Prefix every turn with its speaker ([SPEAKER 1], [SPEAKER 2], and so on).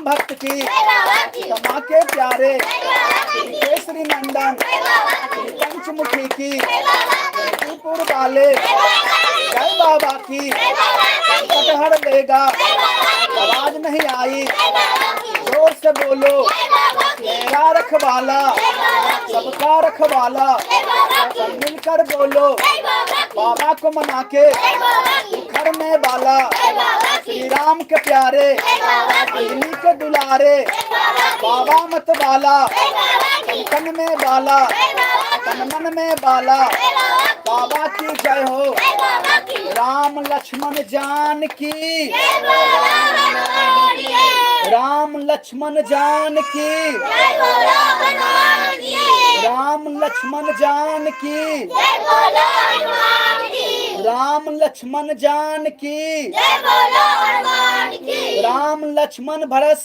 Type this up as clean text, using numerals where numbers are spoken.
[SPEAKER 1] भक्त की क्षमा के प्यारे केसरी नंदन पंचमुखी की त्रिपुर वाले जय बाबा की संकट हर लेगा आवाज नहीं आई जोर से बोलो मेरा रखवाला सबका रखवाला सब मिलकर बोलो बाबा को मना के घर में बाला श्री राम के प्यारे अंजलि के दुलारे बाबा मत बाला तन में बाला तन मन में बाला बाबा की जय हो राम लक्ष्मण जान की राम लक्ष्मण जान की राम लक्ष्मण जान की राम लक्ष्मण जान की राम लक्ष्मण भरत